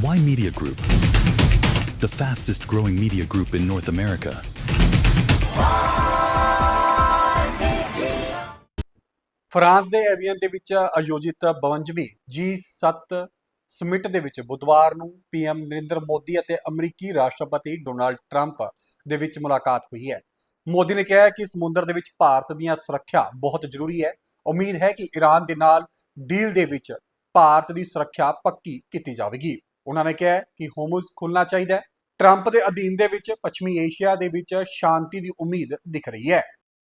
Why Media Group? The fastest growing media group in North America. France ਦੇ Avian ਦੇ ਵਿੱਚ ਆਯੋਜਿਤ 52ਵੀਂ G7 summit ਦੇ ਵਿੱਚ ਬੁੱਧਵਾਰ ਨੂੰ ਪੀਐਮ ਨਰਿੰਦਰ ਮੋਦੀ ਅਤੇ ਅਮਰੀਕੀ ਰਾਸ਼ਟਰਪਤੀ ਡੋਨਾਲਡ ਟਰੰਪ ਦੇ ਵਿੱਚ ਮੁਲਾਕਾਤ ਹੋਈ ਹੈ। ਮੋਦੀ ਨੇ ਕਿਹਾ ਕਿ ਸਮੁੰਦਰ ਦੇ ਵਿੱਚ ਭਾਰਤ ਦੀਆਂ ਸੁਰੱਖਿਆ ਬਹੁਤ ਜ਼ਰੂਰੀ ਹੈ। ਉਮੀਦ ਹੈ ਕਿ ਈਰਾਨ ਦੇ ਨਾਲ ਡੀਲ ਦੇ ਵਿੱਚ ਭਾਰਤ ਦੀ ਸੁਰੱਖਿਆ ਪੱਕੀ ਕੀਤੀ ਜਾਵੇਗੀ। ਉਹਨਾਂ ਨੇ ਕਿਹਾ ਕਿ ਹੋਰਮੁਜ਼ ਖੁੱਲਣਾ ਚਾਹੀਦਾ ਹੈ। ਟਰੰਪ ਦੇ ਅਧੀਨ ਦੇ ਵਿੱਚ ਪੱਛਮੀ ਏਸ਼ੀਆ ਦੇ ਵਿੱਚ शांति ਦੀ उम्मीद दिख रही है।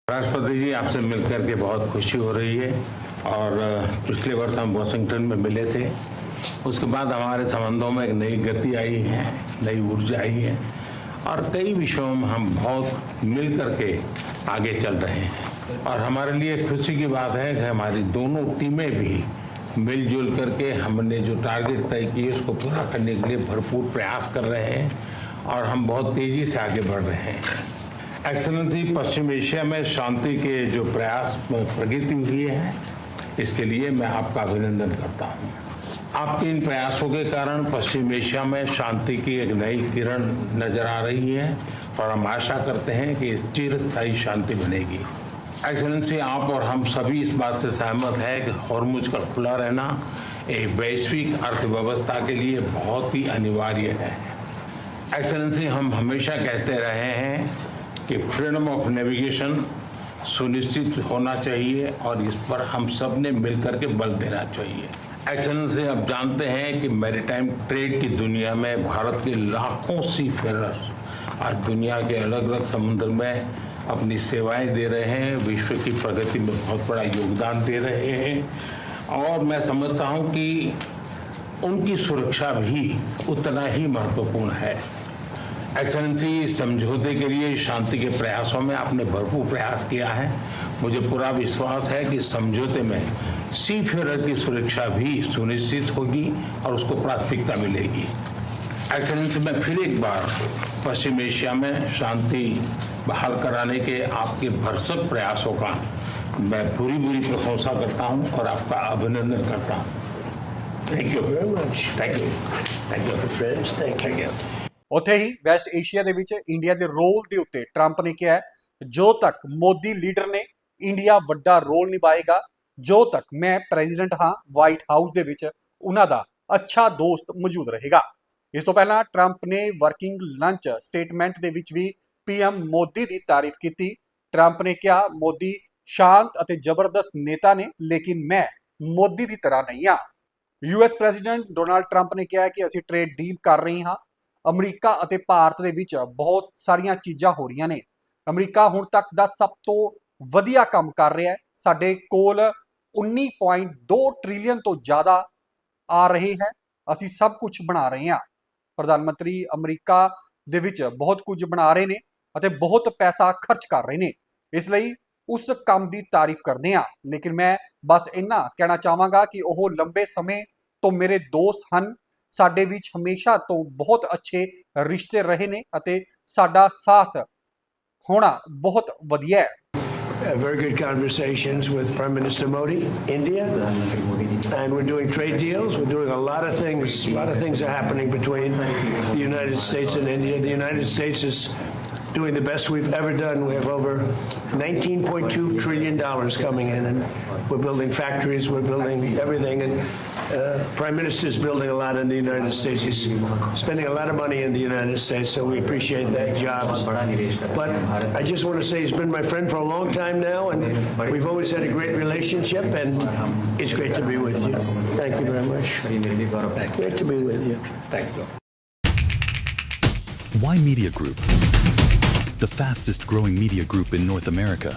राष्ट्रपति जी, आपसे मिलकर के बहुत खुशी हो रही है और पिछले वर्ष हम वाशिंगटन में मिले थे। उसके बाद हमारे संबंधों में एक नई गति आई है, नई ऊर्जा आई है और कई विषयों में हम बहुत मिल कर के आगे चल रहे हैं। और हमारे लिए खुशी की बात है कि हमारी दोनों टीमें भी मिलजुल करके हमने जो टारगेट तय किए उसको पूरा करने के लिए भरपूर प्रयास कर रहे हैं और हम बहुत तेज़ी से आगे बढ़ रहे हैं। एक्सेलेंसी, पश्चिम एशिया में शांति के जो प्रयास प्रगति हुई है इसके लिए मैं आपका अभिनंदन करता हूँ। आपके इन प्रयासों के कारण पश्चिम एशिया में शांति की एक नई किरण नजर आ रही है और हम आशा करते हैं कि चिरस्थायी शांति बनेगी। एक्सेलेंसी, आप और हम सभी इस बात से सहमत हैं कि होर्मुज का खुला रहना एक वैश्विक अर्थव्यवस्था के लिए बहुत ही अनिवार्य है। एक्सेलेंसी, हम हमेशा कहते रहे हैं कि फ्रीडम ऑफ नेविगेशन सुनिश्चित होना चाहिए और इस पर हम सब ने मिलकर के बल देना चाहिए। एक्सेलेंसी, आप जानते हैं कि मैरीटाइम ट्रेड की दुनिया में भारत के लाखों सी फेरर्स आज दुनिया के अलग अलग समुद्र में अपनी सेवाएं दे रहे हैं, विश्व की प्रगति में बहुत बड़ा योगदान दे रहे हैं और मैं समझता हूं कि उनकी सुरक्षा भी उतना ही महत्वपूर्ण है। एक्सेलेंसी, समझौते के लिए शांति के प्रयासों में आपने भरपूर प्रयास किया है। मुझे पूरा विश्वास है कि समझौते में सी फेरर की सुरक्षा भी सुनिश्चित होगी और उसको प्राथमिकता मिलेगी। एक्सेलेंसी, मैं फिर एक बार पश्चिम एशिया में शांति बहाल कराने के आपके भरसक प्रयासों का मैं पूरी प्रशंसा करता हूं और आपका अभिनंदन करता हूं। Thank you very much. Thank you friends. Thank you. ਉੱਥੇ ਹੀ ਵੈਸਟ ਏਸ਼ੀਆ ਦੇ ਵਿੱਚ ਇੰਡੀਆ ਦੇ ਰੋਲ ਦੇ ਉੱਤੇ ਟਰੰਪ ਨੇ ਕਿਹਾ ਜੋ ਤੱਕ ਮੋਦੀ ਲੀਡਰ ਨੇ ਇੰਡੀਆ ਵੱਡਾ ਰੋਲ ਨਿਭਾਏਗਾ, ਜੋ ਤੱਕ ਮੈਂ ਪ੍ਰੈਜ਼ੀਡੈਂਟ ਹਾਂ ਵਾਈਟ ਹਾਊਸ ਦੇ ਵਿੱਚ ਉਹਨਾਂ ਦਾ ਅੱਛਾ ਦੋਸਤ ਮੌਜੂਦ ਰਹੇਗਾ। ਇਸ ਤੋਂ ਪਹਿਲਾਂ ਟਰੰਪ ਨੇ ਵਰਕਿੰਗ ਲੰਚ ਸਟੇਟਮੈਂਟ ਦੇ ਵਿੱਚ ਵੀ ਪੀਐਮ ਮੋਦੀ ਦੀ ਤਾਰੀਫ ਕੀਤੀ। ਟਰੰਪ ਨੇ ਕਿਹਾ ਮੋਦੀ ਸ਼ਾਂਤ ਅਤੇ ਜ਼ਬਰਦਸਤ ਨੇਤਾ ਨੇ ਲੇਕਿਨ ਮੈਂ ਮੋਦੀ ਦੀ ਤਰ੍ਹਾਂ ਨਹੀਂ ਹਾਂ। ਯੂਐਸ ਪ੍ਰੈਜ਼ੀਡੈਂਟ ਡੋਨਾਲਡ ਟਰੰਪ ਨੇ ਕਿਹਾ ਕਿ ਅਸੀਂ ਟ੍ਰੇਡ ਡੀਲ ਕਰ ਰਹੇ ਹਾਂ। ਅਮਰੀਕਾ ਅਤੇ ਭਾਰਤ ਦੇ ਵਿੱਚ ਬਹੁਤ ਸਾਰੀਆਂ ਚੀਜ਼ਾਂ ਹੋ ਰਹੀਆਂ ਨੇ। ਅਮਰੀਕਾ ਹੁਣ ਤੱਕ ਦਾ ਸਭ ਤੋਂ ਵਧੀਆ ਕੰਮ ਕਰ ਰਿਹਾ ਹੈ। ਸਾਡੇ ਕੋਲ 19.2 ਟ੍ਰਿਲੀਅਨ ਤੋਂ ਜ਼ਿਆਦਾ ਆ ਰਹੇ ਹੈ। ਅਸੀਂ ਸਭ ਕੁਝ ਬਣਾ ਰਹੇ ਹਾਂ। ਪ੍ਰਧਾਨ ਮੰਤਰੀ ਅਮਰੀਕਾ ਦੇ ਵਿੱਚ ਬਹੁਤ ਕੁਝ ਬਣਾ ਰਹੇ ਨੇ ਅਤੇ ਬਹੁਤ ਪੈਸਾ ਖਰਚ ਕਰ ਰਹੇ ਨੇ। ਇਸ ਲਈ ਉਸ ਕੰਮ ਦੀ ਤਾਰੀਫ ਕਰਦੇ ਹਾਂ। ਲੇਕਿਨ ਮੈਂ ਬਸ ਇੰਨਾ ਕਹਿਣਾ ਚਾਹਾਂਗਾ ਕਿ ਉਹ ਲੰਬੇ ਸਮੇਂ ਤੋਂ ਮੇਰੇ ਦੋਸਤ ਹਨ। ਸਾਡੇ ਵਿੱਚ ਹਮੇਸ਼ਾ ਤੋਂ ਬਹੁਤ ਅੱਛੇ ਰਿਸ਼ਤੇ ਰਹੇ ਨੇ ਅਤੇ ਸਾਡਾ ਸਾਥ ਹੋਣਾ ਬਹੁਤ ਵਧੀਆ ਹੈ। Very good conversations with Prime Minister Modi, India, and we're doing trade deals. We're doing a lot of things. A lot of things are happening between the United States and India. The United States is doing the best we've ever done. We have over $19.2 trillion coming in, and we're building factories, we're building everything, and Prime Minister is building a lot in the United States. He's spending a lot of money in the United States, so we appreciate that jobs. But I just want to say he's been my friend for a long time now, and we've always had a great relationship, and it's great to be with you. Thank you very much. Great to be with you. Thank you. Why Media Group? The fastest growing media group in North America.